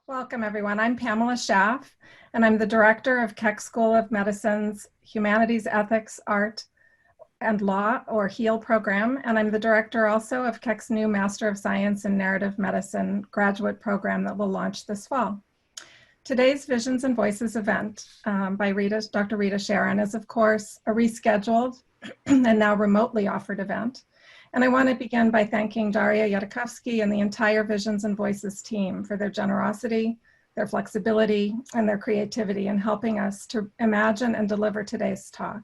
Welcome, everyone. I'm Pamela Schaff, and I'm the director of Keck School of Medicine's Humanities, Ethics, Art, and Law, or HEAL program, and I'm the director also of Keck's new Master of Science in Narrative Medicine graduate program that will launch this fall. Today's Visions and Voices event by Dr. Rita Charon is, of course, a rescheduled and now remotely offered event. And I want to begin by thanking Daria Yatakovsky and the entire Visions and Voices team for their generosity, their flexibility, and their creativity in helping us to imagine and deliver today's talk.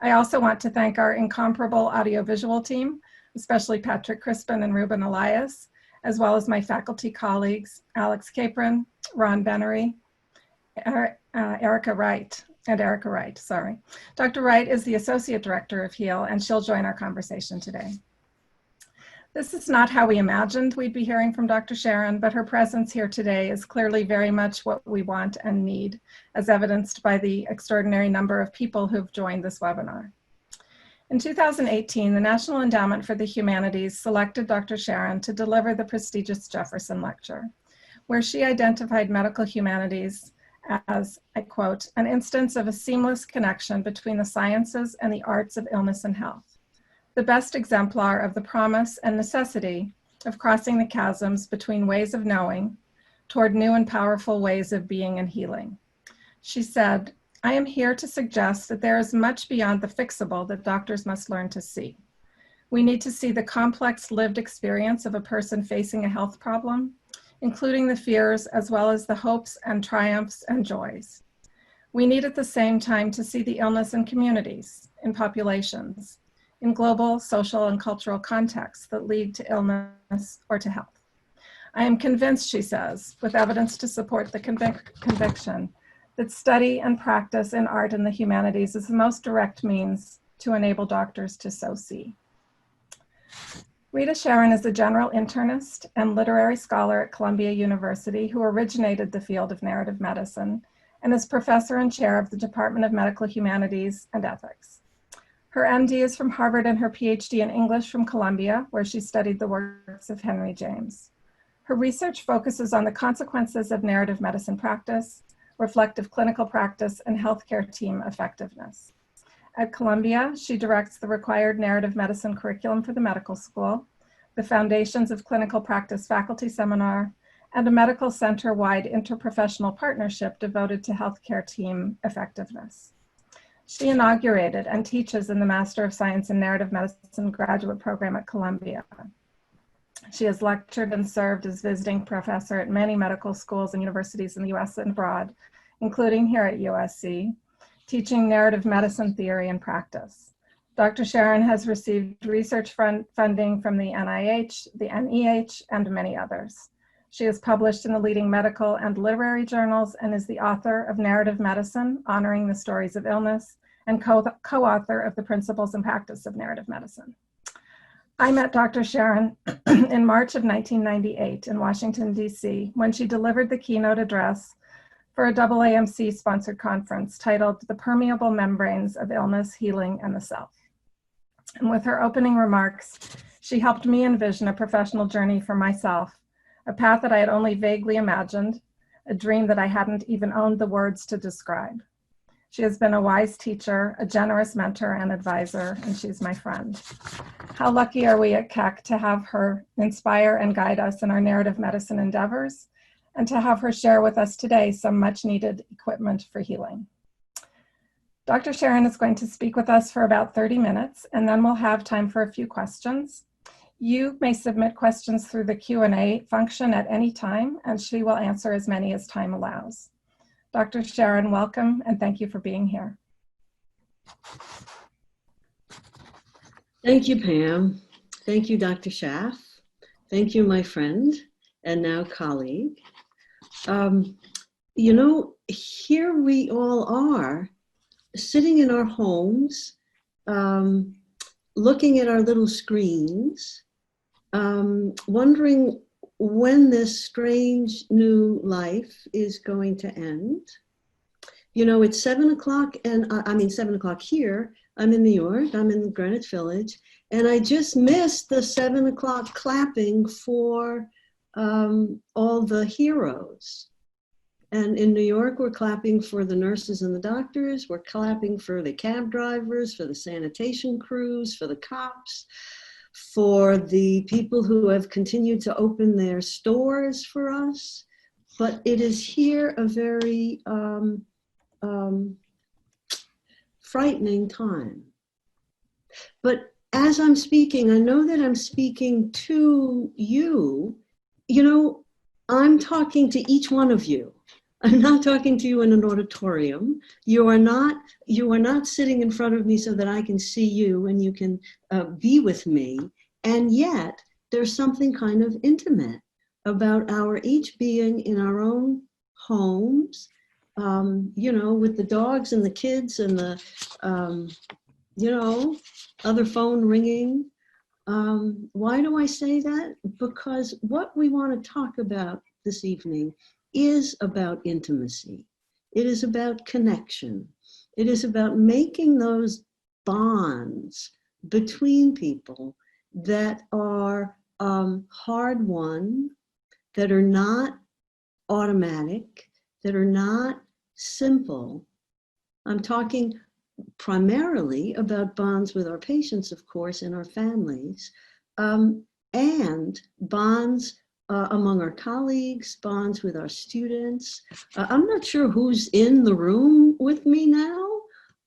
I also want to thank our incomparable audiovisual team, especially Patrick Crispin and Ruben Elias, as well as my faculty colleagues, Alex Capron, Ron Bennery, Erica Wright. Dr. Wright is the Associate Director of HEAL, and she'll join our conversation today. This is not how we imagined we'd be hearing from Dr. Charon, but her presence here today is clearly very much what we want and need, as evidenced by the extraordinary number of people who've joined this webinar. In 2018, the National Endowment for the Humanities selected Dr. Charon to deliver the prestigious Jefferson Lecture, where she identified medical humanities as, I quote, an instance of a seamless connection between the sciences and the arts of illness and health, the best exemplar of the promise and necessity of crossing the chasms between ways of knowing toward new and powerful ways of being and healing. She said, I am here to suggest that there is much beyond the fixable that doctors must learn to see. We need to see the complex lived experience of a person facing a health problem, including the fears as well as the hopes and triumphs and joys. We need at the same time to see the illness in communities, in populations, in global, social, and cultural contexts that lead to illness or to health. I am convinced, she says, with evidence to support the conviction, that study and practice in art and the humanities is the most direct means to enable doctors to so see. Rita Charon is a general internist and literary scholar at Columbia University who originated the field of narrative medicine and is professor and chair of the Department of Medical Humanities and Ethics. Her MD is from Harvard and her PhD in English from Columbia, where she studied the works of Henry James. Her research focuses on the consequences of narrative medicine practice, reflective clinical practice, and healthcare team effectiveness. At Columbia, she directs the required narrative medicine curriculum for the medical school, the Foundations of Clinical Practice faculty seminar, and a medical center-wide interprofessional partnership devoted to healthcare team effectiveness. She inaugurated and teaches in the Master of Science in Narrative Medicine graduate program at Columbia. She has lectured and served as visiting professor at many medical schools and universities in the US and abroad, including here at USC, teaching narrative medicine theory and practice. Dr. Charon has received research funding from the NIH, the NEH, and many others. She has published in the leading medical and literary journals and is the author of Narrative Medicine, Honoring the Stories of Illness, and co-author of The Principles and Practice of Narrative Medicine. I met Dr. Charon in March of 1998 in Washington, DC, when she delivered the keynote address for a AAMC-sponsored conference titled The Permeable Membranes of Illness, Healing, and the Self. And with her opening remarks, she helped me envision a professional journey for myself, a path that I had only vaguely imagined, a dream that I hadn't even owned the words to describe. She has been a wise teacher, a generous mentor and advisor, and she's my friend. How lucky are we at Keck to have her inspire and guide us in our narrative medicine endeavors, and to have her share with us today some much needed equipment for healing. Dr. Charon is going to speak with us for about 30 minutes, and then we'll have time for a few questions. You may submit questions through the Q&A function at any time, and she will answer as many as time allows. Dr. Charon, welcome, and thank you for being here. Thank you, Pam. Thank you, Dr. Schaff. Thank you, my friend, and now colleague. You know, here we all are, sitting in our homes, looking at our little screens, wondering when this strange new life is going to end. You know, it's 7 o'clock, and 7 o'clock here. I'm in New York, I'm in Greenwich Village, and I just missed the 7 o'clock clapping for all the heroes. And in New York, we're clapping for the nurses and the doctors. We're clapping for the cab drivers, for the sanitation crews, for the cops, for the people who have continued to open their stores for us. But it is here a very frightening time. But as I'm speaking, I know that I'm speaking to you. You know, I'm talking to each one of you. I'm not talking to you in an auditorium. You are not sitting in front of me so that I can see you and you can be with me. And yet there's something kind of intimate about our each being in our own homes, you know, with the dogs and the kids and the, you know, other phone ringing. Why do I say that? Because what we want to talk about this evening is about intimacy. It is about connection. It is about making those bonds between people that are hard won, that are not automatic, that are not simple. I'm talking primarily about bonds with our patients, of course, and our families, and bonds among our colleagues, bonds with our students. I'm not sure who's in the room with me now.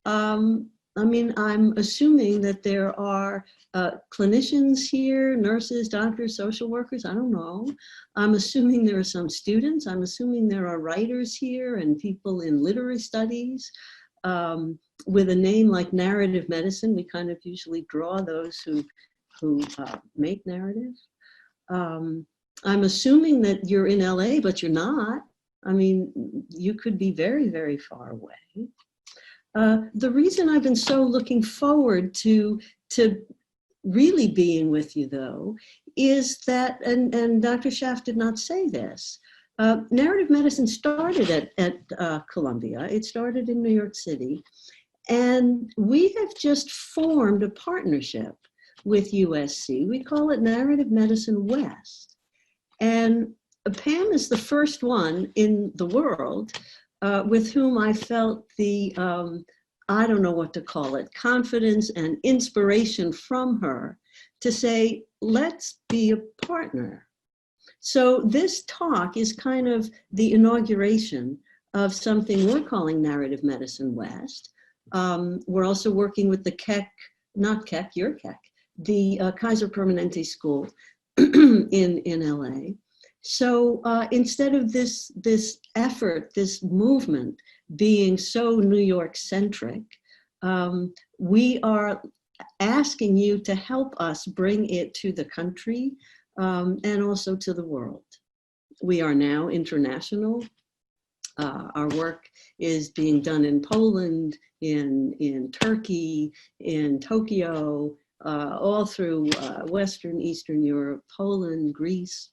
I mean, I'm assuming that there are clinicians here, nurses, doctors, social workers, I don't know. I'm assuming there are some students. I'm assuming there are writers here and people in literary studies. With a name like narrative medicine, we kind of usually draw those who make narrative. I'm assuming that you're in LA, but you're not. I mean, you could be very, very far away. The reason I've been so looking forward to really being with you, though, is that, and Dr. Schaff did not say this, narrative medicine started at Columbia. It started in New York City. And we have just formed a partnership with USC. We call it Narrative Medicine West. And Pam is the first one in the world with whom I felt the, I don't know what to call it, confidence and inspiration from her to say, let's be a partner. So this talk is kind of the inauguration of something we're calling Narrative Medicine West. We're also working with the Keck, not Keck, your Keck, the Kaiser Permanente School in LA. So instead of this effort, this movement being so New York centric, we are asking you to help us bring it to the country and also to the world. We are now international. Our work is being done in Poland, in Turkey, in Tokyo, all through Western, Eastern Europe, Poland, Greece.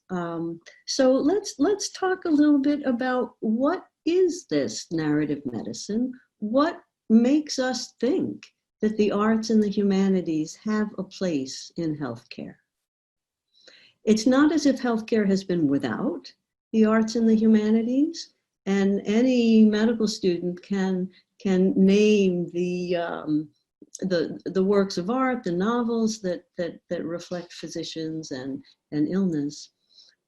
So let's talk a little bit about what is this narrative medicine? What makes us think that the arts and the humanities have a place in healthcare? It's not as if healthcare has been without the arts and the humanities, and any medical student can name the works of art, the novels that reflect physicians and illness.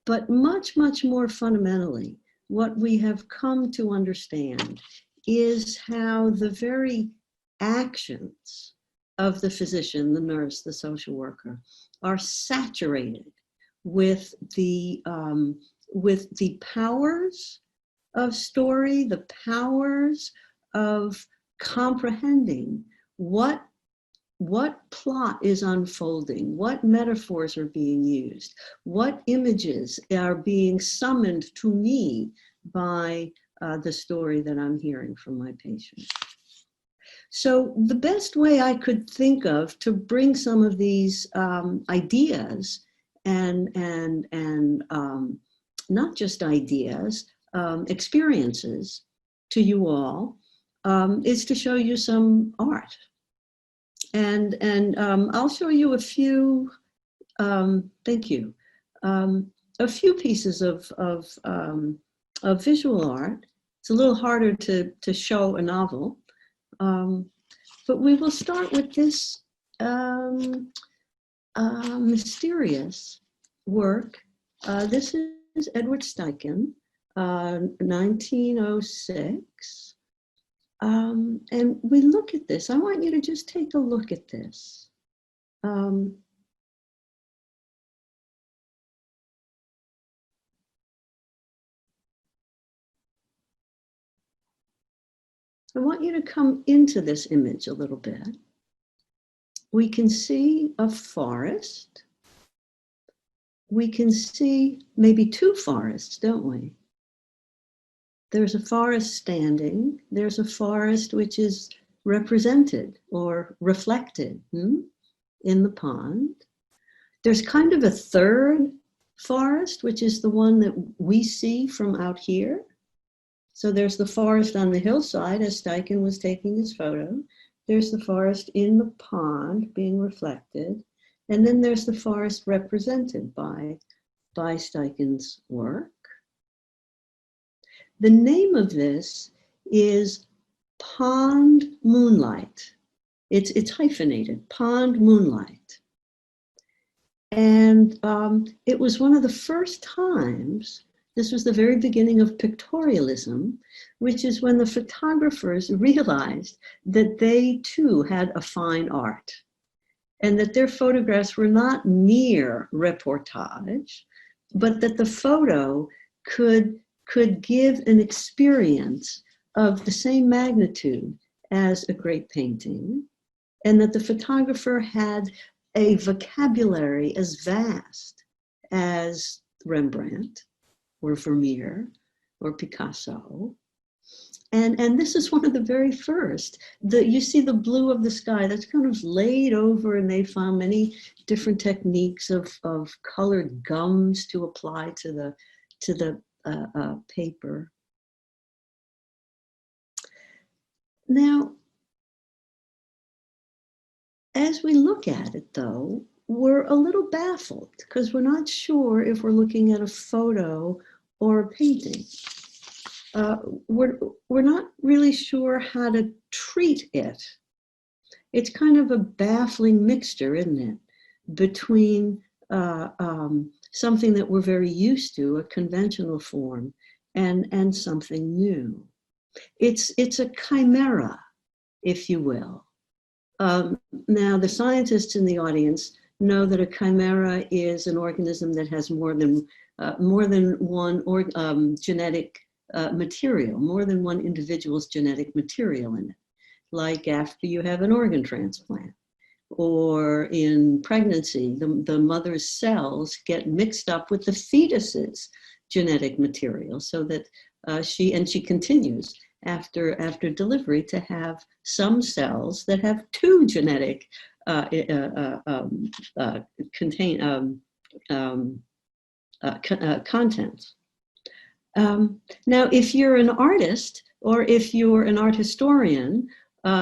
But much, much more fundamentally, what we have come to understand is how the very actions of the physician, the nurse, the social worker are saturated with the powers of story, the powers of comprehending what plot is unfolding, what metaphors are being used, what images are being summoned to me by the story that I'm hearing from my patient. So the best way I could think of to bring some of these ideas and not just ideas, experiences to you all is to show you some art. And I'll show you a few, thank you. a few pieces of visual art. It's a little harder to show a novel, but we will start with this mysterious work. This is Edward Steichen, 1906. And we look at this. I want you to just take a look at this. I want you to come into this image a little bit. We can see a forest. We can see maybe two forests, don't we? There's a forest standing. There's a forest which is represented or reflected in the pond. There's kind of a third forest, which is the one that we see from out here. So there's the forest on the hillside as Steichen was taking his photo. There's the forest in the pond being reflected. And then there's the forest represented by Steichen's work. The name of this is Pond Moonlight. It's hyphenated, Pond Moonlight. And it was one of the first times, this was the very beginning of pictorialism, which is when the photographers realized that they too had a fine art and that their photographs were not mere reportage, but that the photo could give an experience of the same magnitude as a great painting, and that the photographer had a vocabulary as vast as Rembrandt or Vermeer or Picasso. And this is one of the very first. You see the blue of the sky, that's kind of laid over, and they found many different techniques of colored gums to apply to the paper. Now, as we look at it, though, we're a little baffled because we're not sure if we're looking at a photo or a painting. We're not really sure how to treat it. It's kind of a baffling mixture, isn't it, between something that we're very used to, a conventional form, and something new. It's a chimera, if you will. Now, the scientists in the audience know that a chimera is an organism that has more than one genetic material, more than one individual's genetic material in it, like after you have an organ transplant. Or in pregnancy, the mother's cells get mixed up with the fetus's genetic material, so that she continues after delivery to have some cells that have two genetic contents. Now, if you're an artist or if you're an art historian,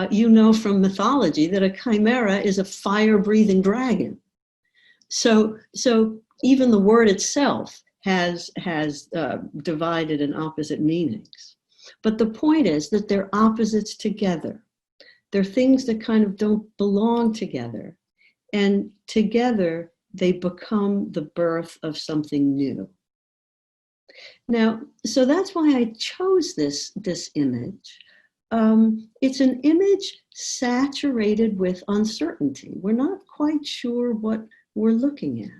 you know from mythology that a chimera is a fire-breathing dragon. So even the word itself has divided and opposite meanings. But the point is that they're opposites together. They're things that kind of don't belong together. And together they become the birth of something new. Now, so that's why I chose this image. It's an image saturated with uncertainty. We're not quite sure what we're looking at.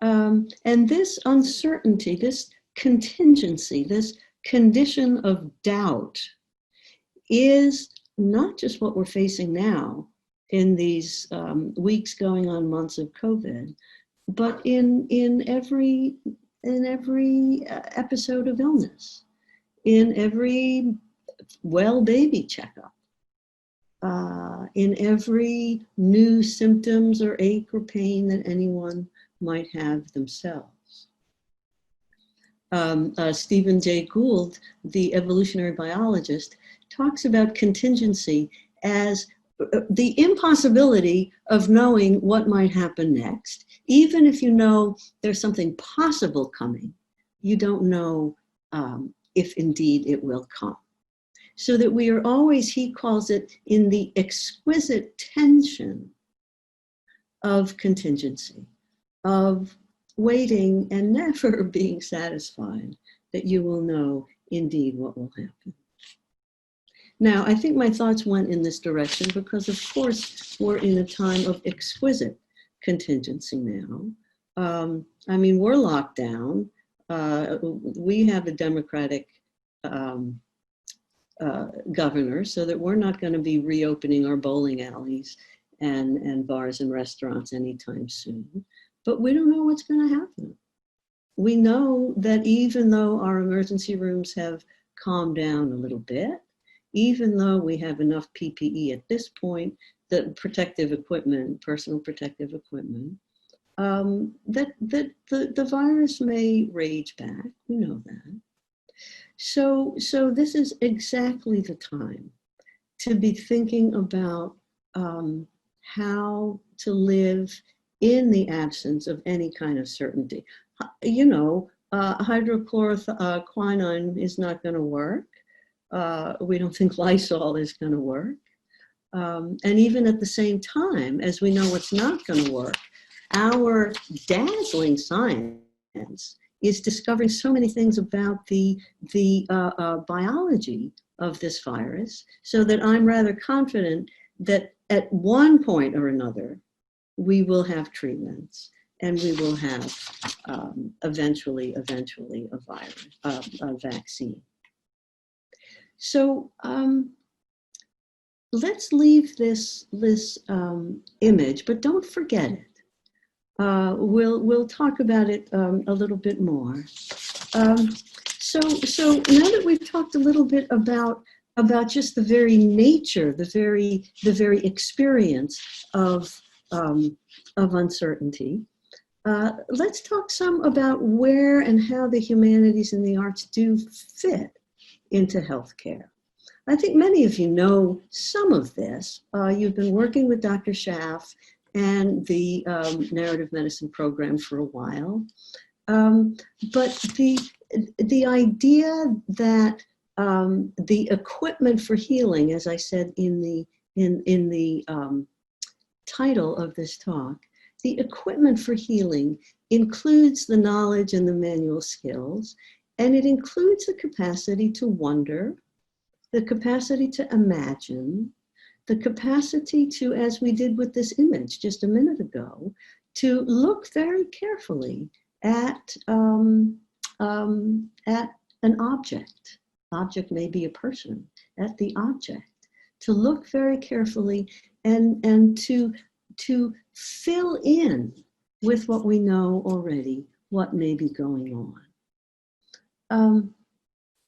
And this uncertainty, this contingency, this condition of doubt is not just what we're facing now in these weeks going on months of COVID, but in every episode of illness, in every well baby checkup, in every new symptoms or ache or pain that anyone might have themselves. Stephen Jay Gould, the evolutionary biologist, talks about contingency as the impossibility of knowing what might happen next. Even if you know there's something possible coming, you don't know if indeed it will come. So that we are always, he calls it, in the exquisite tension of contingency, of waiting and never being satisfied that you will know indeed what will happen. Now, I think my thoughts went in this direction because, of course, we're in a time of exquisite contingency now. I mean, we're locked down. We have a Democratic governor, so that we're not going to be reopening our bowling alleys and bars and restaurants anytime soon. But we don't know what's going to happen. We know that even though our emergency rooms have calmed down a little bit, even though we have enough PPE at this point, the protective equipment, personal protective equipment, that the virus may rage back. We know that. So this is exactly the time to be thinking about how to live in the absence of any kind of certainty. You know, hydrochloroquine is not going to work. We don't think Lysol is going to work. And even at the same time, as we know what's not going to work, our dazzling science is discovering so many things about the biology of this virus, so that I'm rather confident that at one point or another, we will have treatments and we will have eventually a virus, a vaccine. So let's leave this image, but don't forget it. We'll talk about it a little bit more. So now that we've talked a little bit about just the very nature, the very experience of uncertainty, let's talk some about where and how the humanities and the arts do fit into healthcare. I think many of you know some of this. You've been working with Dr. Schaff and the narrative medicine program for a while. But the idea that the equipment for healing, as I said in the title of this talk, the equipment for healing includes the knowledge and the manual skills, and it includes the capacity to wonder, the capacity to imagine, the capacity to, as we did with this image just a minute ago, to look very carefully at an object. Object may be a person, at the object, to look very carefully and to fill in with what we know already, what may be going on.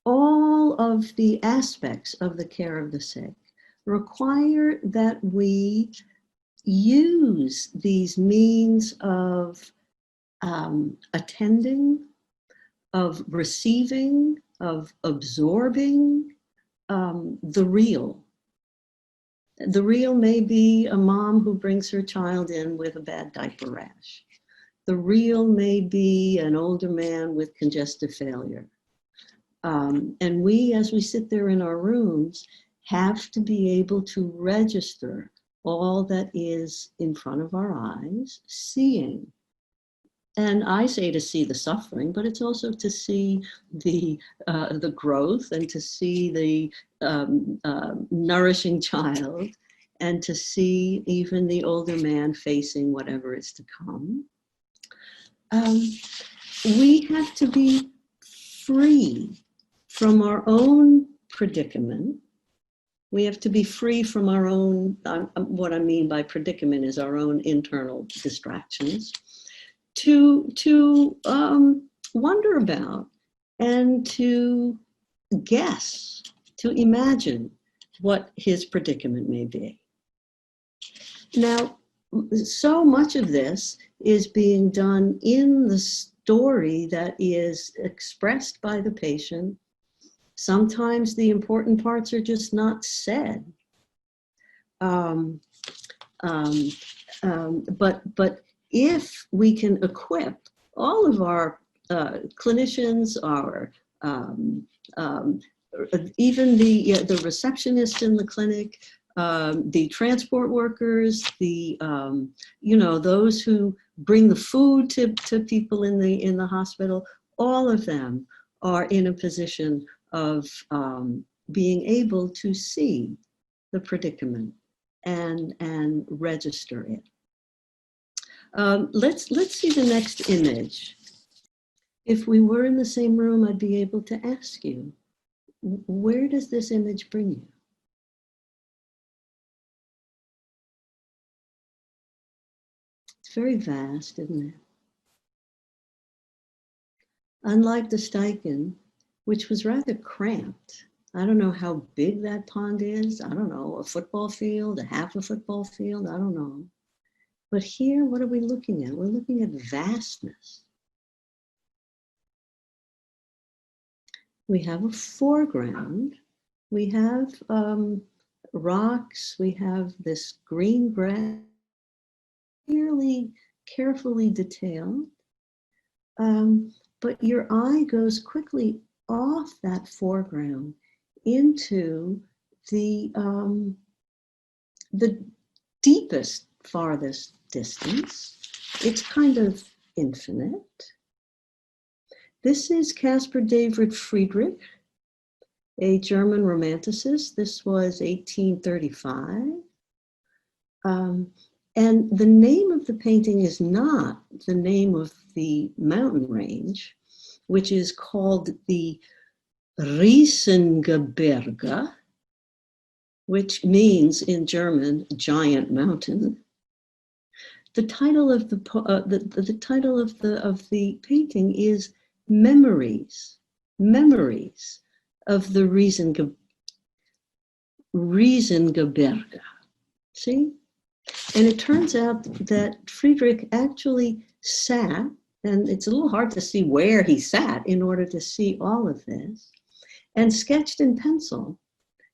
All of the aspects of the care of the sick require that we use these means of attending, of receiving, of absorbing the real. The real may be a mom who brings her child in with a bad diaper rash. The real may be an older man with congestive failure. And we, as we sit there in our rooms, have to be able to register all that is in front of our eyes, seeing. And I say to see the suffering, but it's also to see the growth, and to see the nourishing child, and to see even the older man facing whatever is to come. We have to be free from our own predicament. We have to be free from our own, what I mean by predicament is our own internal distractions, to wonder about and to guess, to imagine what his predicament may be. Now, so much of this is being done in the story that is expressed by the patient. Sometimes the important parts are just not said. Um, um, but if we can equip all of our clinicians, our um, even the receptionist in the clinic, the transport workers, the those who bring the food to people in the hospital, all of them are in a position of being able to see the predicament and register it. Let's see the next image. If we were in the same room, I'd be able to ask you, where does this image bring you? It's very vast, isn't it? Unlike the Steichen, which was rather cramped. I don't know how big that pond is. I don't know, a football field, a half a football field, I don't know. But here, what are we looking at? We're looking at vastness. We have a foreground. We have rocks. We have this green grass, carefully detailed. But your eye goes quickly off that foreground into the deepest, farthest distance. It's kind of infinite. This is Caspar David Friedrich, a German romanticist. This was 1835. And the name of the painting is not the name of the mountain range, which is called the Riesengebirge, which means in German, giant mountain. The title of the title of the painting is Memories of the Riesengebirge. See? And it turns out that Friedrich actually sat, and it's a little hard to see where he sat in order to see all of this, and sketched in pencil,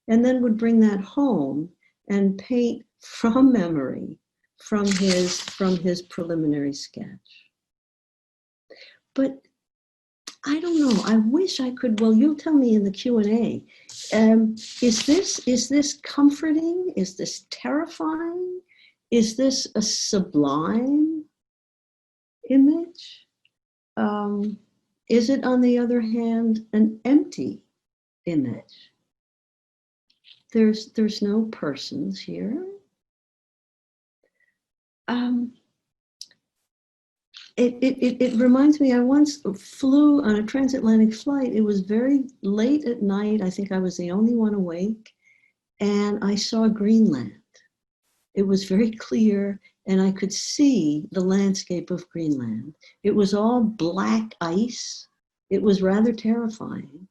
and then would bring that home and paint from memory, from his preliminary sketch. But I don't know. I wish I could. Well, you'll tell me in the Q&A. Is this comforting? Is this terrifying? Is this a sublime image? Is it, on the other hand, an empty image? There's no persons here. It reminds me, I once flew on a transatlantic flight. It was very late at night. I think I was the only one awake. And I saw Greenland. It was very clear, and I could see the landscape of Greenland. It was all black ice. It was rather terrifying.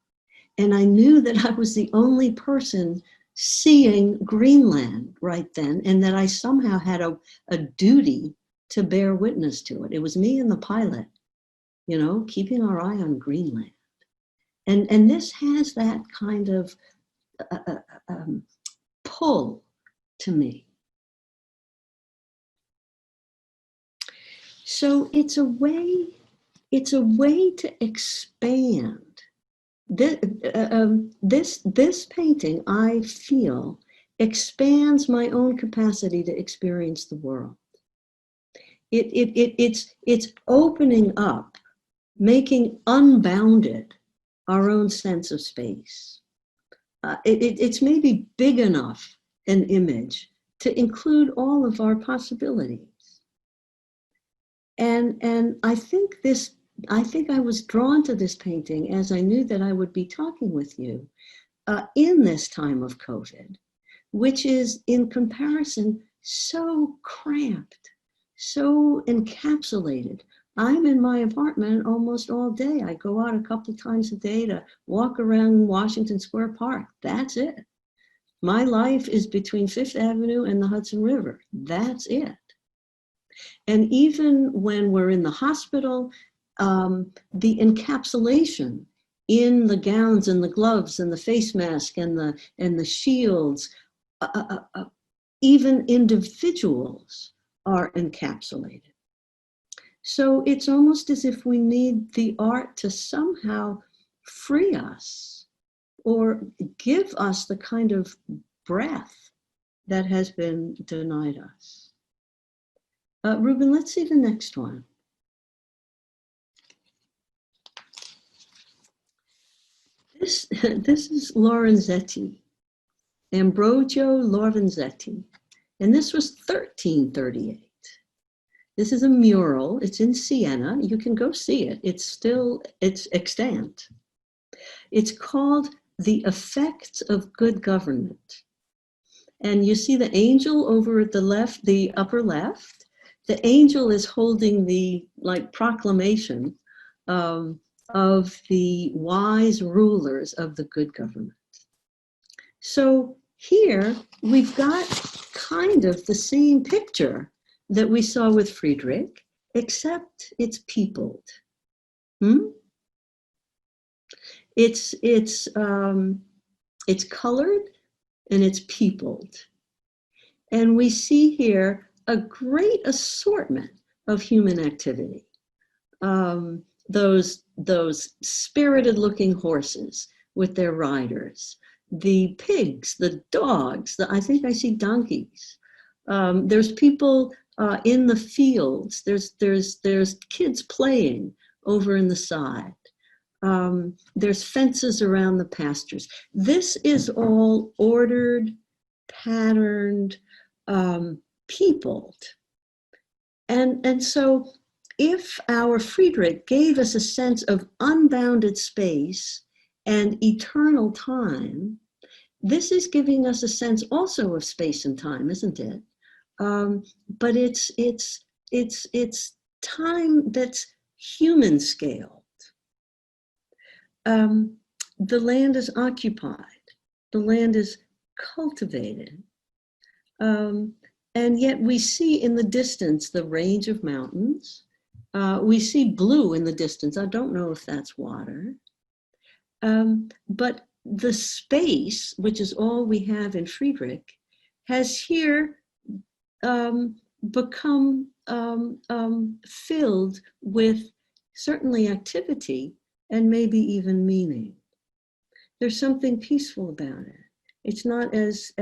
And I knew that I was the only person seeing Greenland right then, and that I somehow had a duty to bear witness to it. It was me and the pilot, keeping our eye on Greenland. And this has that kind of pull to me. So it's a way to expand. This painting, I feel, expands my own capacity to experience the world. It's opening up, making unbounded our own sense of space. It's maybe big enough an image to include all of our possibilities. And I think I was drawn to this painting as I knew that I would be talking with you in this time of COVID, which is in comparison so cramped, so encapsulated. I'm in my apartment almost all day. I go out a couple of times a day to walk around Washington Square Park. That's it. My life is between Fifth Avenue and the Hudson River. That's it. And even when we're in the hospital, the encapsulation in the gowns and the gloves and the face mask and the shields even individuals are encapsulated. So it's almost as if we need the art to somehow free us or give us the kind of breath that has been denied us. Ruben, let's see the next one. This is Lorenzetti, Ambrogio Lorenzetti, and this was 1338. This is a mural. It's in Siena. You can go see it. It's extant. It's called The Effects of Good Government. And you see the angel over at the left, the upper left. The angel is holding the proclamation of the wise rulers of the good government. So here we've got kind of the same picture that we saw with Friedrich, except it's peopled. It's colored and it's peopled. And we see here a great assortment of human activity. Those spirited looking horses with their riders, the pigs, the dogs, I think I see donkeys. There's people in the fields. There's kids playing over in the side. There's fences around the pastures. This is all ordered, patterned, peopled. And so if our Friedrich gave us a sense of unbounded space and eternal time, this is giving us a sense also of space and time, isn't it? But it's time that's human scaled. The land is occupied. The land is cultivated. And yet we see in the distance the range of mountains. We see blue in the distance. I don't know if that's water. But the space, which is all we have in Friedrich, has here become filled with certainly activity and maybe even meaning. There's something peaceful about it. It's not as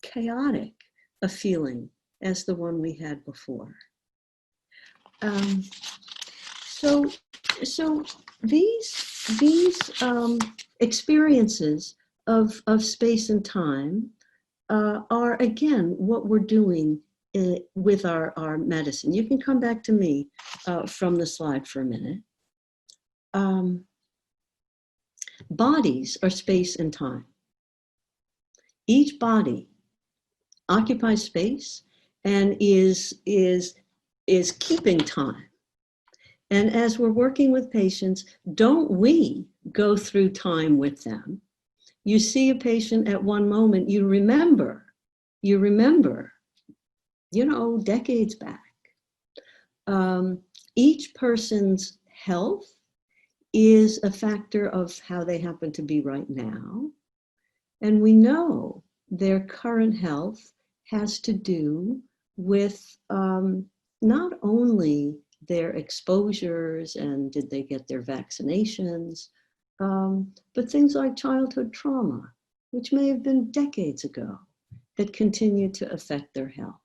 chaotic a feeling as the one we had before. So these experiences of space and time are again what we're doing with our medicine. You can come back to me from the slide for a minute. Bodies are space and time. Each body occupies space and is keeping time. And as we're working with patients, don't we go through time with them? You see a patient at one moment, you remember, decades back. Each person's health is a factor of how they happen to be right now. And we know their current health has to do with not only their exposures and did they get their vaccinations, but things like childhood trauma, which may have been decades ago, that continue to affect their health.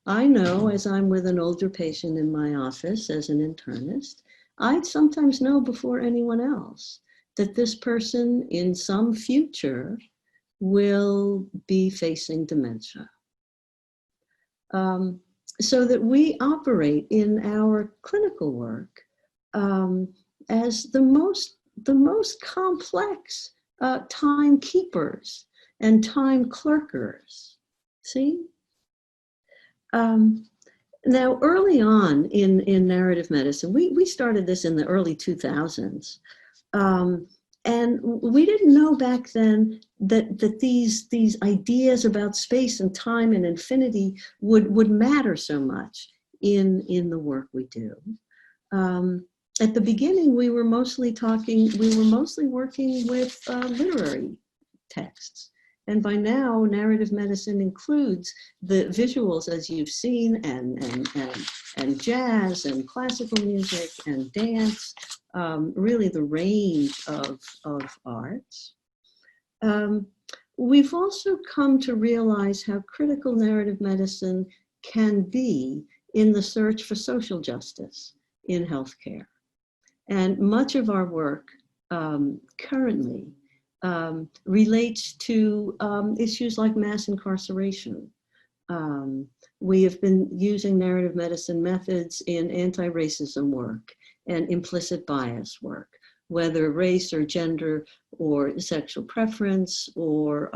I know as I'm with an older patient in my office as an internist, I'd sometimes know before anyone else that this person in some future will be facing dementia. So that we operate in our clinical work as the most complex timekeepers and time clerkers. See? Now, early on in narrative medicine, we started this in the early 2000s. And we didn't know back then that these ideas about space and time and infinity would matter so much in the work we do. At the beginning, we were mostly working with literary texts And by now, narrative medicine includes the visuals, as you've seen, and jazz and classical music and dance, really the range of arts. We've also come to realize how critical narrative medicine can be in the search for social justice in healthcare. And much of our work currently relates to issues like mass incarceration. We have been using narrative medicine methods in anti-racism work and implicit bias work, whether race or gender or sexual preference or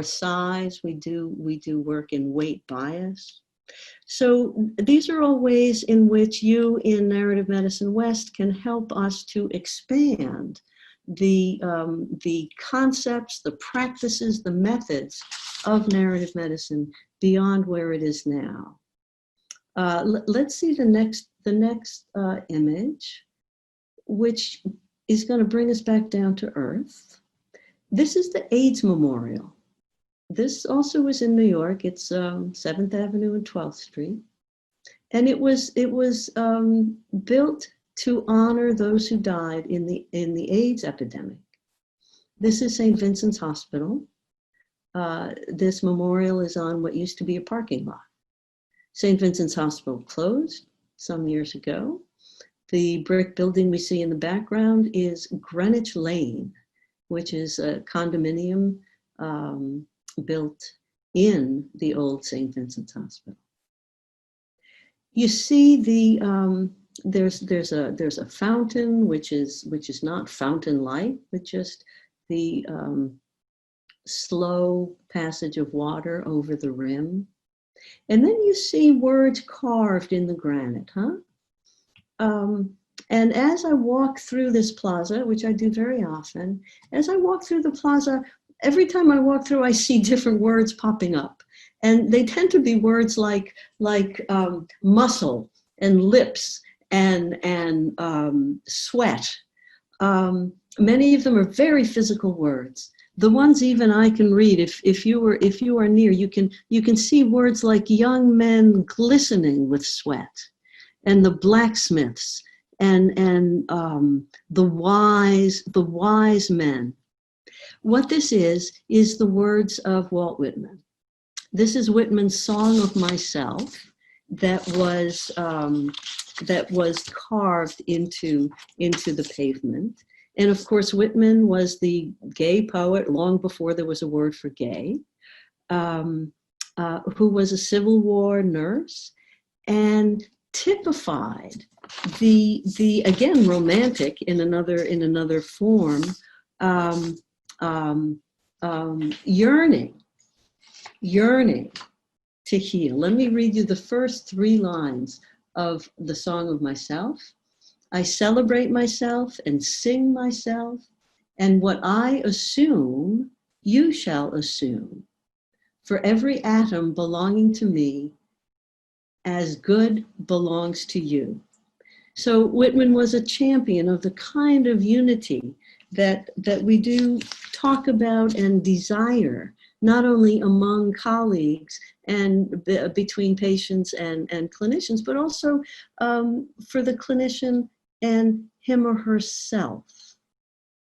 size. We do work in weight bias. So these are all ways in which you in Narrative Medicine West can help us to expand the concepts, the practices, the methods of narrative medicine beyond where it is now. Let's see the next image, which is going to bring us back down to earth. This is the AIDS Memorial. This also was in New York. It's 7th Avenue and 12th Street. And it was built to honor those who died in the AIDS epidemic. This is St. Vincent's Hospital. This memorial is on what used to be a parking lot. St. Vincent's Hospital closed some years ago. The brick building we see in the background is Greenwich Lane, which is a condominium built in the old St. Vincent's Hospital. You see there's a fountain which is not fountain-like, but just the slow passage of water over the rim. And then you see words carved in the granite, and as I walk through this plaza, which I do very often, as I walk through the plaza, every time I walk through, I see different words popping up. And they tend to be words like muscle and lips and sweat. Many of them are very physical words. The ones even I can read, if you are near, you can see words like young men glistening with sweat, and the blacksmiths, and the wise men. What this is the words of Walt Whitman. This is Whitman's Song of Myself that was carved into the pavement. And of course, Whitman was the gay poet long before there was a word for gay, who was a Civil War nurse and typified the again romantic in another form, yearning to heal. Let me read you the first 3 lines of the Song of Myself. I celebrate myself and sing myself, and what I assume, you shall assume. For every atom belonging to me, as good belongs to you. So Whitman was a champion of the kind of unity that we do talk about and desire, not only among colleagues and between patients and clinicians, but also for the clinician and him or herself,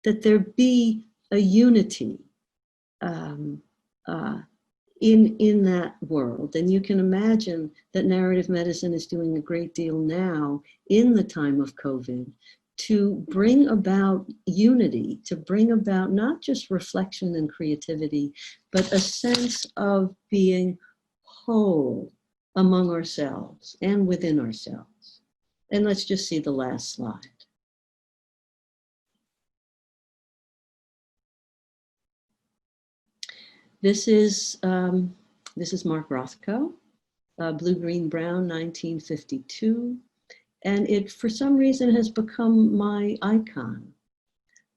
that there be a unity in that world. And you can imagine that narrative medicine is doing a great deal now in the time of COVID to bring about unity, to bring about not just reflection and creativity, but a sense of being whole among ourselves and within ourselves. And let's just see the last slide. This is Mark Rothko, Blue, Green, Brown, 1952. And it, for some reason, has become my icon.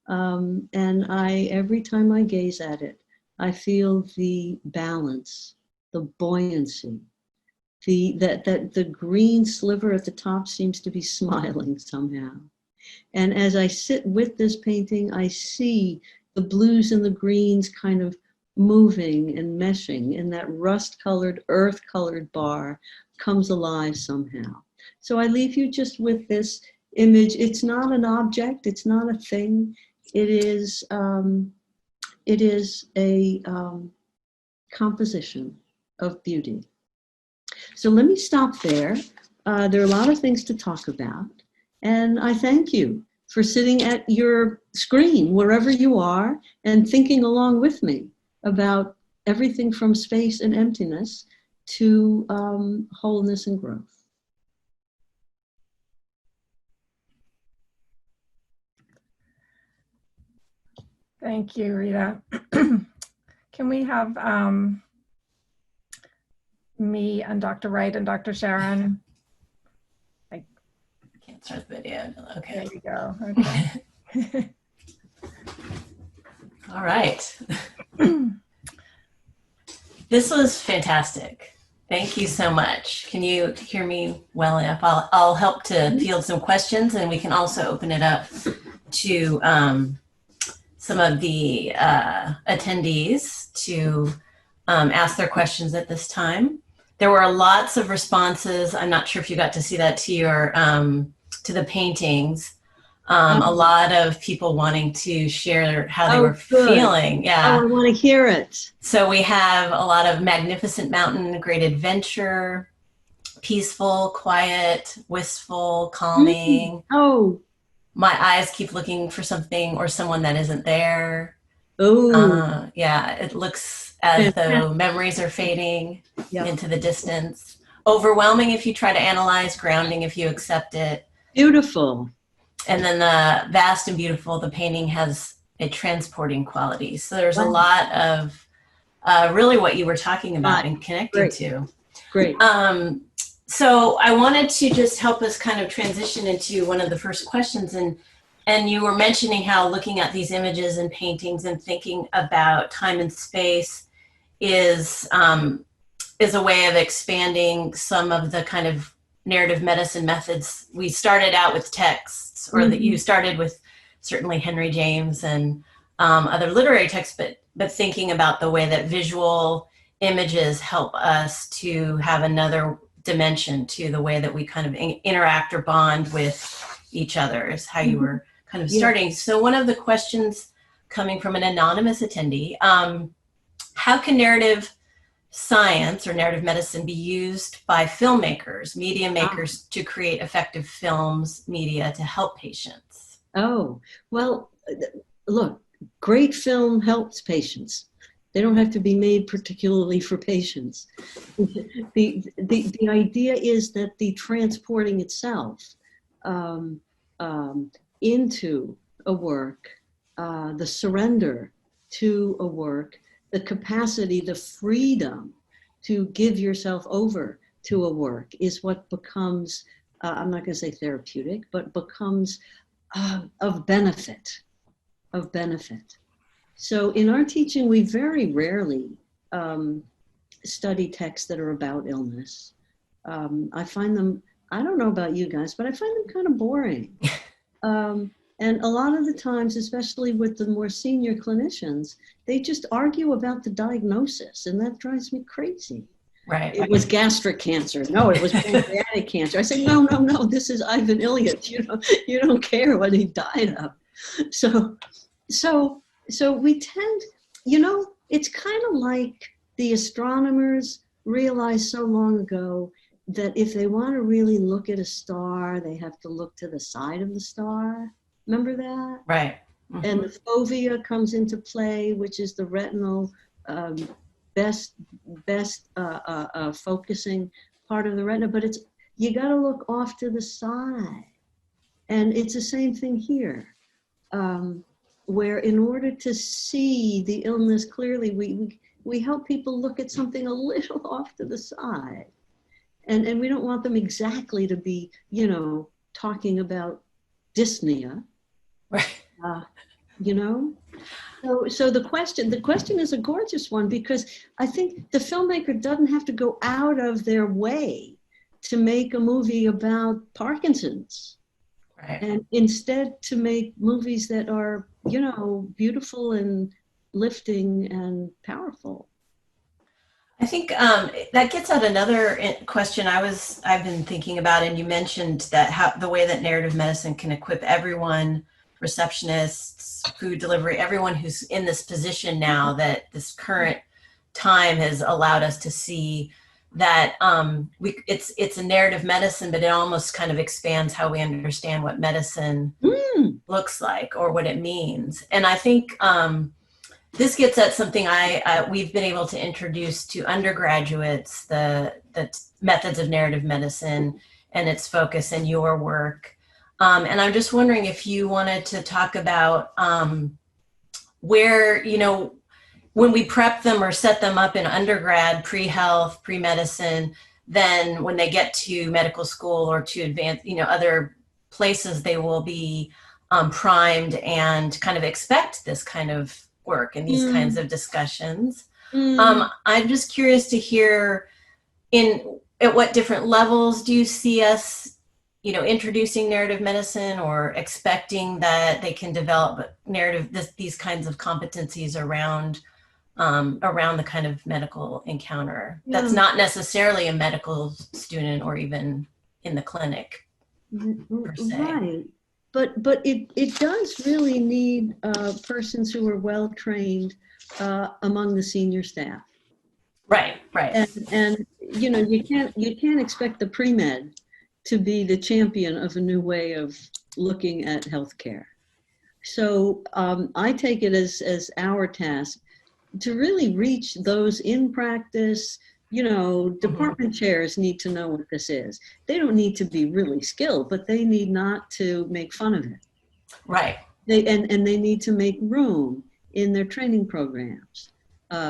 And every time I gaze at it, I feel the balance, the buoyancy, that the green sliver at the top seems to be smiling somehow. And as I sit with this painting, I see the blues and the greens kind of moving and meshing, and that rust-colored, earth-colored bar comes alive somehow. So I leave you just with this image. It's not an object, it's not a thing. It is a composition of beauty. So let me stop there. There are a lot of things to talk about. And I thank you for sitting at your screen, wherever you are, and thinking along with me about everything from space and emptiness to wholeness and growth. Thank you, Rita. Can we have me and Dr. Wright and Dr. Charon? I can't start the video. Okay. There you go. Okay. All right. This was fantastic. Thank you so much. Can you hear me well enough? I'll help to field some questions, and we can also open it up to some of the attendees to ask their questions at this time. There were lots of responses. I'm not sure if you got to see that to your to the paintings. A lot of people wanting to share how they were feeling. Yeah. Oh, I want to hear it. So we have a lot of magnificent mountain, great adventure, peaceful, quiet, wistful, calming. Oh. My eyes keep looking for something or someone that isn't there. Oh. Yeah, it looks as though memories are fading into the distance. Overwhelming if you try to analyze, grounding if you accept it. Beautiful. And then the vast and beautiful, the painting has a transporting quality. So there's a lot of really what you were talking about and connecting to. Great. So I wanted to just help us kind of transition into one of the first questions. And you were mentioning how looking at these images and paintings and thinking about time and space is a way of expanding some of the kind of narrative medicine methods. We started out with texts, or that you started with certainly Henry James and other literary texts, but thinking about the way that visual images help us to have another dimension to the way that we kind of interact or bond with each other, is how you were kind of starting. So one of the questions coming from an anonymous attendee, how can narrative science or narrative medicine be used by filmmakers, media makers, to create effective films, media to help patients? Oh, well, look, great film helps patients. They don't have to be made particularly for patients. The idea is that the transporting itself into a work, the surrender to a work, the capacity, the freedom to give yourself over to a work is what becomes, I'm not going to say therapeutic, but becomes of benefit. So in our teaching, we very rarely study texts that are about illness. I find them, I don't know about you guys, but I find them kind of boring. And a lot of the times, especially with the more senior clinicians, they just argue about the diagnosis, and that drives me crazy. Right. It was gastric cancer. No, it was pancreatic cancer. I say, no, this is Ivan Ilyich. You don't care what he died of. So we tend, it's kind of like the astronomers realized so long ago that if they want to really look at a star, they have to look to the side of the star. Remember that? Right. And the fovea comes into play, which is the retinal best focusing part of the retina. But you got to look off to the side, and it's the same thing here, where in order to see the illness clearly, we help people look at something a little off to the side, and we don't want them exactly to be, talking about dyspnea. Right. So the question is a gorgeous one, because I think the filmmaker doesn't have to go out of their way to make a movie about Parkinson's. Right. And instead to make movies that are, beautiful and uplifting and powerful. I think that gets at another question I've been thinking about, and you mentioned that how the way that narrative medicine can equip everyone, receptionists, food delivery, everyone who's in this position now, that this current time has allowed us to see that it's a narrative medicine, but it almost kind of expands how we understand what medicine looks like or what it means. And I think this gets at something we've been able to introduce to undergraduates, the methods of narrative medicine and its focus in your work. And I'm just wondering if you wanted to talk about where, when we prep them or set them up in undergrad, pre-health, pre-medicine, then when they get to medical school or to advance, other places, they will be primed and kind of expect this kind of work and these kinds of discussions. I'm just curious to hear at what different levels do you see us, introducing narrative medicine or expecting that they can develop these kinds of competencies around the kind of medical encounter that's not necessarily a medical student or even in the clinic per se. Right. But it does really need persons who are well trained among the senior staff. Right. And you can't expect the pre-med to be the champion of a new way of looking at healthcare. So I take it as our task to really reach those in practice. Department chairs need to know what this is. They don't need to be really skilled, but they need not to make fun of it. Right. They need to make room in their training programs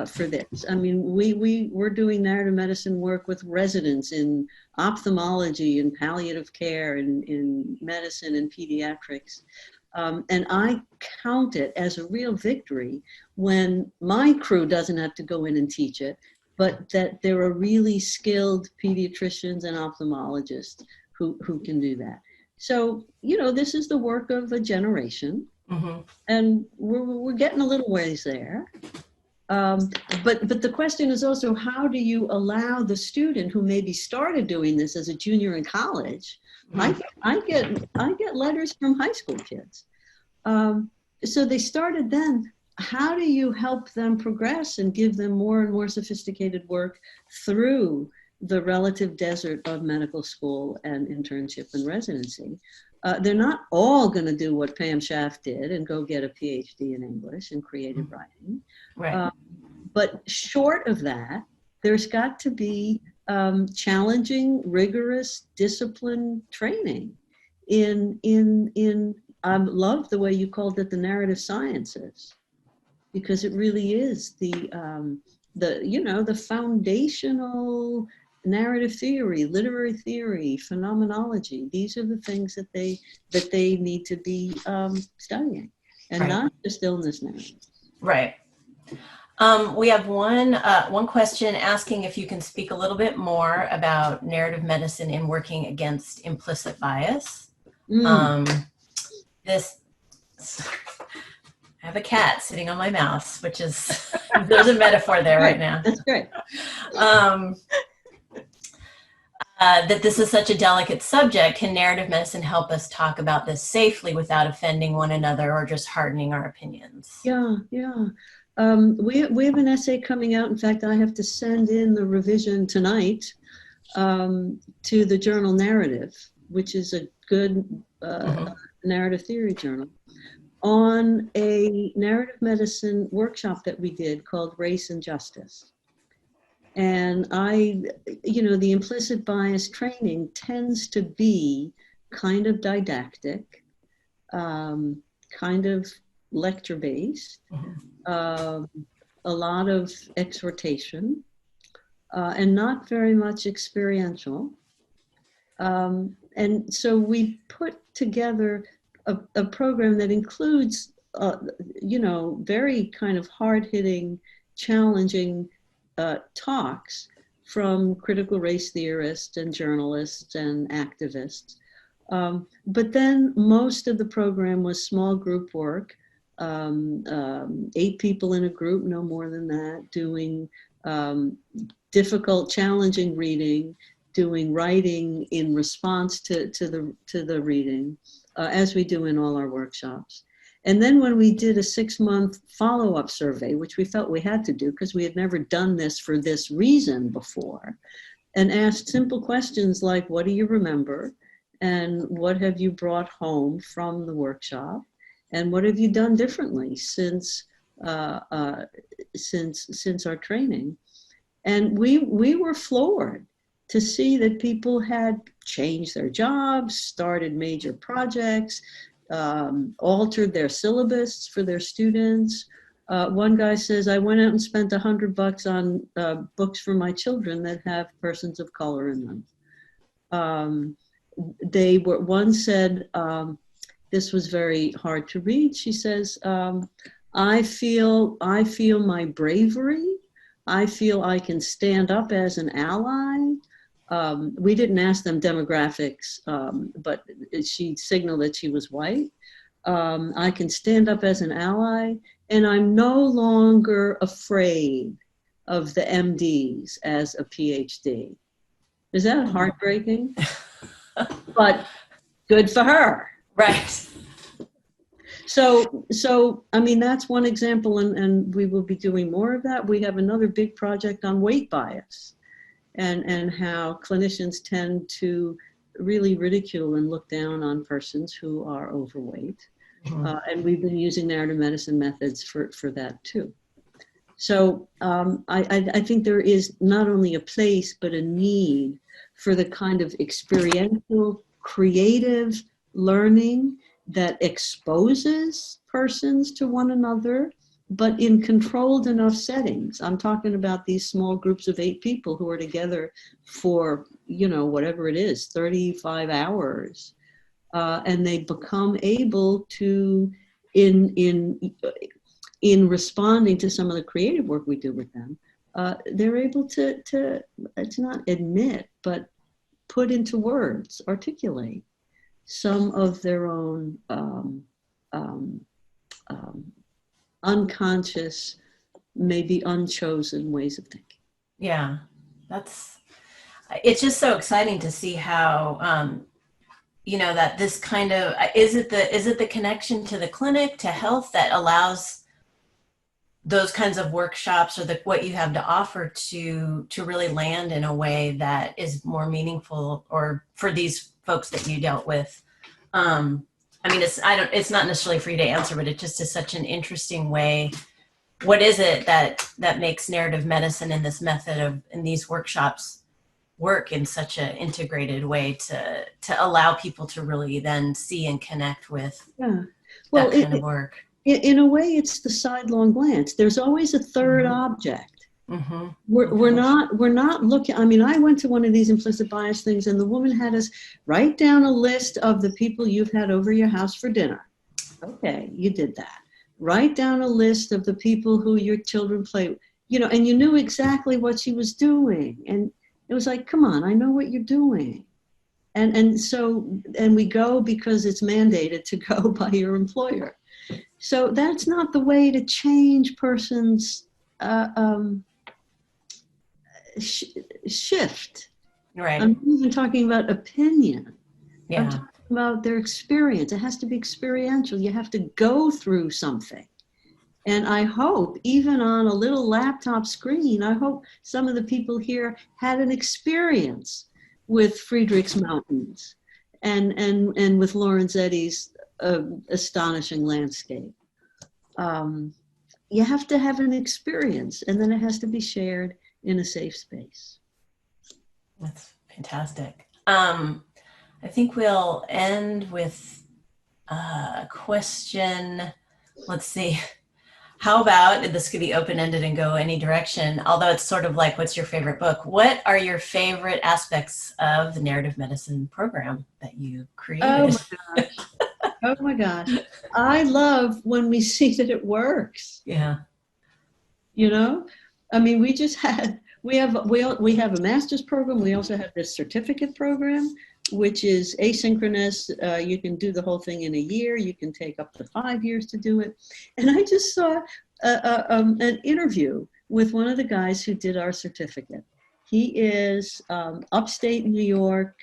for this. I mean, we're doing narrative medicine work with residents in ophthalmology and palliative care and in medicine and pediatrics. And I count it as a real victory when my crew doesn't have to go in and teach it, but that there are really skilled pediatricians and ophthalmologists who can do that. So, this is the work of a generation, and we're getting a little ways there. But the question is also, how do you allow the student who maybe started doing this as a junior in college? I get letters from high school kids. So they started then. How do you help them progress and give them more and more sophisticated work through the relative desert of medical school and internship and residency? They're not all going to do what Pam Schaff did and go get a PhD in English and creative writing. Right. But short of that, there's got to be challenging, rigorous, disciplined training in I love the way you called it the narrative sciences, because it really is the foundational narrative theory, literary theory, phenomenology. These are the things that they need to be studying, and not just illness narratives. Right. We have one question asking if you can speak a little bit more about narrative medicine in working against implicit bias. I have a cat sitting on my mouse, which is, there's a metaphor there right now. That's great. That this is such a delicate subject. Can narrative medicine help us talk about this safely without offending one another or just hardening our opinions? Yeah. We have an essay coming out. In fact, I have to send in the revision tonight to the journal Narrative, which is a good narrative theory journal, on a narrative medicine workshop that we did called Race and Justice. And the implicit bias training tends to be kind of didactic, kind of lecture-based, a lot of exhortation, and not very much experiential. And so we put together a program that includes, very kind of hard-hitting, challenging talks from critical race theorists and journalists and activists. But then most of the program was small group work 8 people in a group, no more than that, doing difficult, challenging reading, doing writing in response to the reading, as we do in all our workshops. And then when we did a 6-month follow-up survey, which we felt we had to do because we had never done this for this reason before, and asked simple questions like, what do you remember? And what have you brought home from the workshop? And what have you done differently since our training? And we were floored to see that people had changed their jobs, started major projects, altered their syllabus for their students. One guy says, I went out and spent $100 on books for my children that have persons of color in them. One said, this was very hard to read. She says, I feel my bravery. I feel I can stand up as an ally. We didn't ask them demographics, but she signaled that she was white. I can stand up as an ally, and I'm no longer afraid of the MDs as a PhD. Is that heartbreaking? But good for her. Right. So I mean, that's one example, and we will be doing more of that. We have another big project on weight bias and how clinicians tend to really ridicule and look down on persons who are overweight. And we've been using narrative medicine methods for that too. So I think there is not only a place, but a need for the kind of experiential, creative learning that exposes persons to one another, but in controlled enough settings. I'm talking about these small groups of 8 people who are together for, whatever it is, 35 hours. And they become able to, in responding to some of the creative work we do with them, they're able to it's not admit, but put into words, articulate some of their own unconscious, maybe unchosen ways of thinking. Yeah, it's just so exciting to see how, that this kind of, is it the connection to the clinic, to health, that allows those kinds of workshops, or what you have to offer to really land in a way that is more meaningful, or for these folks that you dealt with? It's not necessarily for you to answer, but it just is such an interesting way. What is it that makes narrative medicine in this method in these workshops work in such an integrated way to allow people to really then see and connect with that kind of work? In a way, it's the sidelong glance. There's always a third object. Mm-hmm. We're not looking. I mean, I went to one of these implicit bias things, and the woman had us write down a list of the people you've had over your house for dinner. Okay, you did that. Write down a list of the people who your children play with, and you knew exactly what she was doing. And it was like, come on, I know what you're doing. And we go because it's mandated to go by your employer. So that's not the way to change persons' shift. Right. I'm even talking about opinion. Yeah. I'm talking about their experience. It has to be experiential. You have to go through something. And I hope, even on a little laptop screen, I hope some of the people here had an experience with Friedrich's Mountains and with Lorenzetti's astonishing landscape. You have to have an experience, and then it has to be shared in a safe space. That's fantastic. I think we'll end with a question. Let's see. How about, this could be open-ended and go any direction, although it's sort of like, what's your favorite book? What are your favorite aspects of the narrative medicine program that you created? Oh my gosh. I love when we see that it works. Yeah. I mean, we have a master's program. We also have this certificate program. which is asynchronous. You can do the whole thing in a year. You can take up to 5 years to do it. And I just saw an interview with one of the guys who did our certificate. He is upstate New York,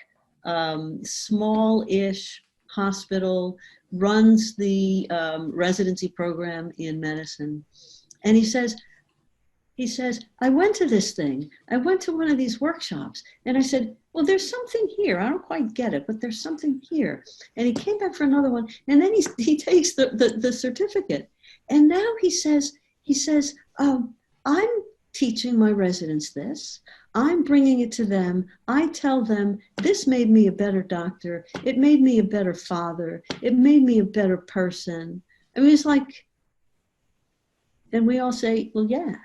small-ish hospital, runs the residency program in medicine. And he says, I went to this thing. I went to one of these workshops and I said, well, there's something here. I don't quite get it, but there's something here. And he came back for another one. And then he takes the certificate. And now he says, I'm teaching my residents this. I'm bringing it to them. I tell them, this made me a better doctor. It made me a better father. It made me a better person. I mean, it's like, and we all say, well, yeah.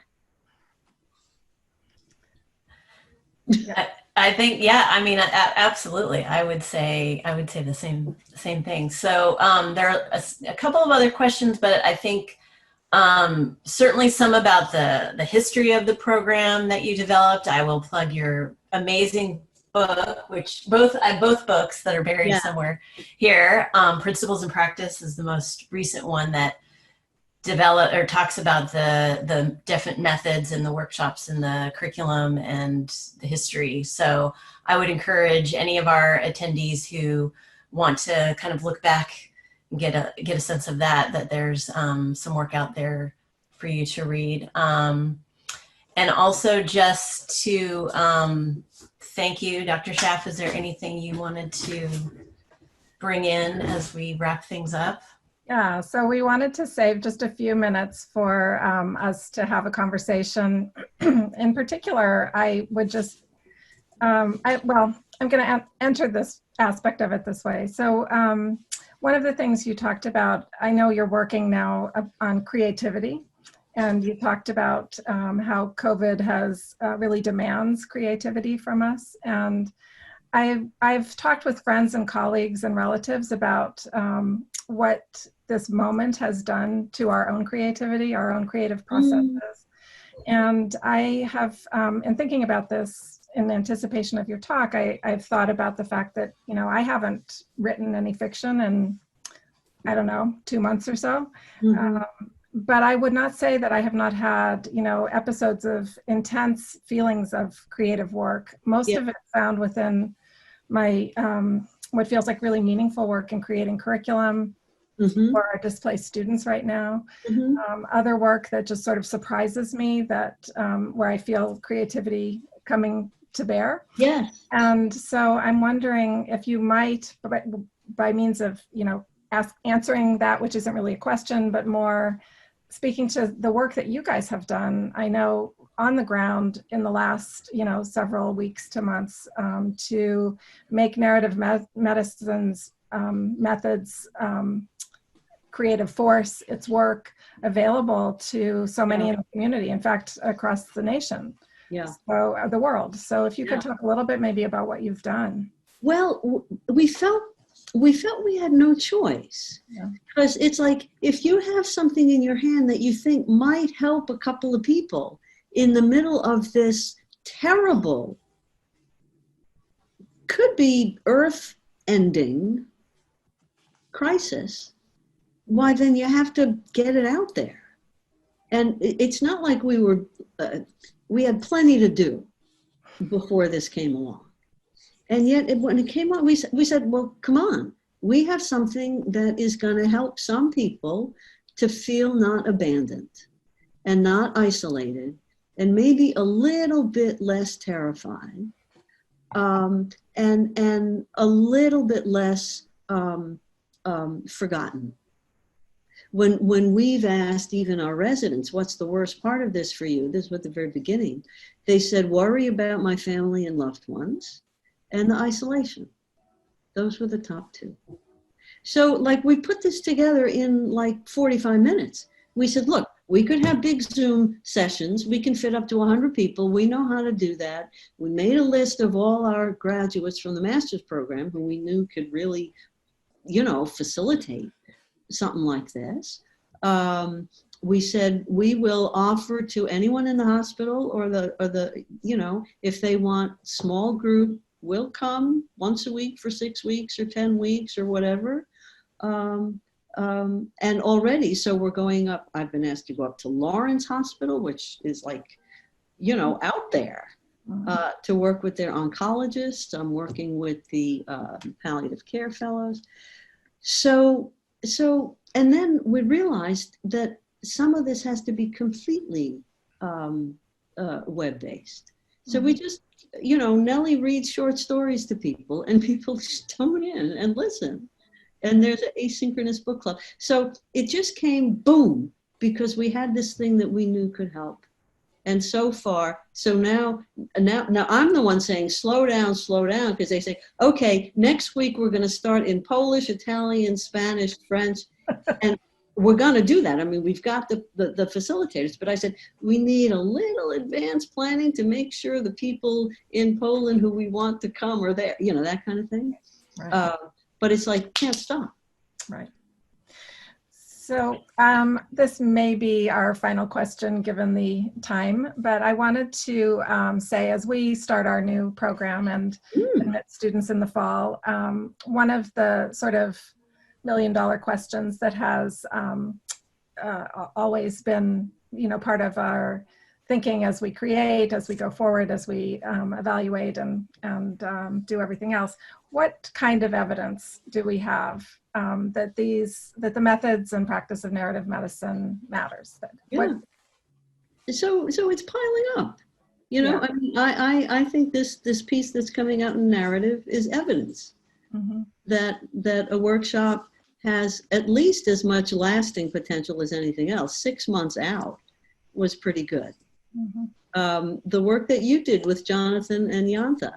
I think, yeah, I mean, absolutely. I would say the same thing. So there are a couple of other questions, but I think certainly some about the history of the program that you developed. I will plug your amazing book, which both books that are buried somewhere here. Principles and Practice is the most recent one that talks about the different methods and the workshops and the curriculum and the history. So I would encourage any of our attendees who want to kind of look back and get a sense of that there's some work out there for you to read. And also just to thank you, Dr. Schaff. Is there anything you wanted to bring in as we wrap things up? Yeah, so we wanted to save just a few minutes for us to have a conversation. In particular, I would just, I'm going to enter this aspect of it this way. So one of the things you talked about, I know you're working now on creativity, and you talked about how COVID has really demands creativity from us. And I've talked with friends and colleagues and relatives about what this moment has done to our own creativity, our own creative processes. And I have, in thinking about this in anticipation of your talk, I've thought about the fact that, I haven't written any fiction in, I don't know, 2 months or so. But I would not say that I have not had, episodes of intense feelings of creative work. Most of it found within my, what feels like really meaningful work in creating curriculum for our displaced students right now. Other work that just sort of surprises me, that where I feel creativity coming to bear. Yes. And so I'm wondering if you might, by means of, answering that, which isn't really a question, but more speaking to the work that you guys have done, I know on the ground in the last, several weeks to months, to make narrative medicine's methods, creative force, its work available to so many in the community, in fact, across the nation. So the world. So if you could talk a little bit maybe about what you've done. Well, we felt we had no choice, because it's like, if you have something in your hand that you think might help a couple of people in the middle of this terrible, could be earth-ending crisis, why then you have to get it out there. And it's not like we had plenty to do before this came along. And yet when it came on, we said, well, come on, we have something that is going to help some people to feel not abandoned and not isolated and maybe a little bit less terrified, and a little bit less forgotten. When we've asked even our residents, what's the worst part of this for you? This was at the very beginning. They said, worry about my family and loved ones and the isolation. Those were the top two. So like, we put this together in like 45 minutes. We said, look, we could have big Zoom sessions. We can fit up to 100 people. We know how to do that. We made a list of all our graduates from the master's program who we knew could really, facilitate something like this. We said, we will offer to anyone in the hospital or the if they want small group will come once a week for 6 weeks or 10 weeks or whatever. And already, so we're going up, I've been asked to go up to Lawrence Hospital, which is like, you know, out there, to work with their oncologists. I'm working with the palliative care fellows. So, and then we realized that some of this has to be completely web-based. So we just, you know, Nellie reads short stories to people and people just tune in and listen. And there's an asynchronous book club. So it just came boom, because we had this thing that we knew could help. And so far, so now I'm the one saying, slow down, because they say, okay, next week we're going to start in Polish, Italian, Spanish, French, and we're going to do that. I mean, we've got the facilitators, but I said, we need a little advanced planning to make sure the people in Poland who we want to come are there, you know, that kind of thing. Right. But it's like, can't stop. Right. So this may be our final question given the time, but I wanted to say, as we start our new program and admit students in the fall, one of the sort of million-dollar questions that has always been, you know, part of our thinking as we create, as we go forward, as we evaluate and do everything else. What kind of evidence do we have that the methods and practice of narrative medicine matters? So it's piling up. You know, I mean, I think this piece that's coming out in narrative is evidence that a workshop has at least as much lasting potential as anything else. 6 months out was pretty good. The work that you did with Jonathan and Yanta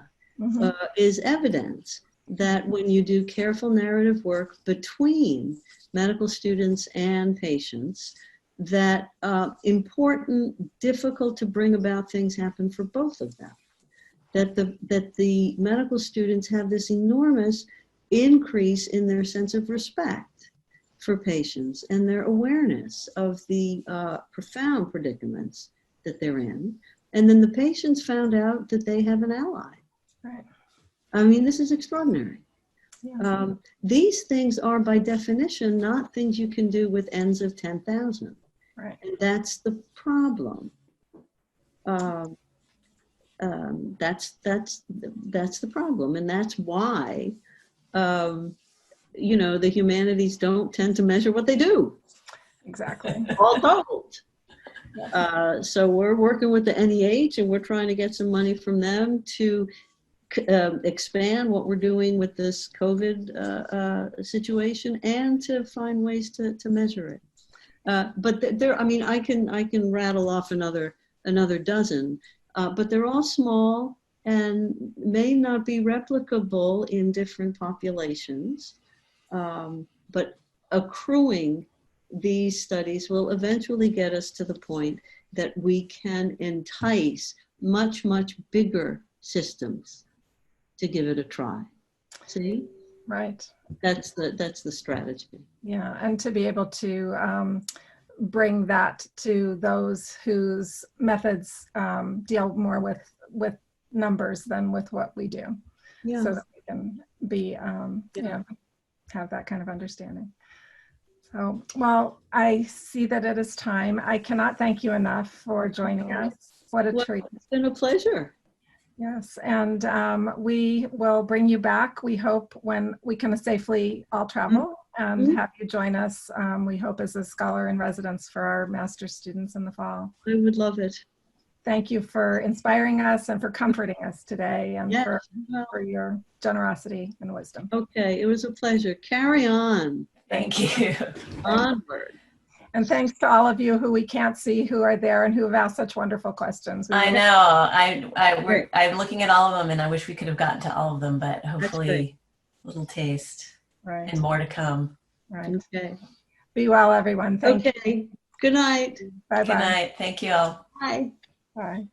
is evidence that when you do careful narrative work between medical students and patients, that important, difficult to bring about things happen for both of them. That the medical students have this enormous increase in their sense of respect for patients and their awareness of the profound predicaments that they're in. And then the patients found out that they have an ally. Right. I mean, this is extraordinary. Yeah. These things are by definition not things you can do with ends of 10,000. Right. And that's the problem. That's the problem. And that's why, you know, the humanities don't tend to measure what they do. Exactly. All told. So we're working with the NEH and we're trying to get some money from them to expand what we're doing with this COVID situation and to find ways to measure it. But there, I mean, I can rattle off another dozen, but they're all small and may not be replicable in different populations. But accruing these studies will eventually get us to the point that we can entice much, much bigger systems to give it a try. See? Right. That's the strategy. Yeah, and to be able to bring that to those whose methods deal more with numbers than with what we do, so that we can be, you know, have that kind of understanding. So, well, I see that it is time. I cannot thank you enough for joining us. What a treat. It's been a pleasure. Yes, and we will bring you back, we hope, when we can safely all travel and have you join us, we hope, as a scholar in residence for our master's students in the fall. I would love it. Thank you for inspiring us and for comforting us today, and for your generosity and wisdom. Okay, it was a pleasure. Carry on. Thank you. Onward. And thanks to all of you who we can't see, who are there and who have asked such wonderful questions. I know. I'm looking at all of them, and I wish we could have gotten to all of them, but hopefully a little taste and more to come. Right. Okay. Be well, everyone. Thank you. Good night. Bye-bye. Good night. Thank you all. Bye. Bye.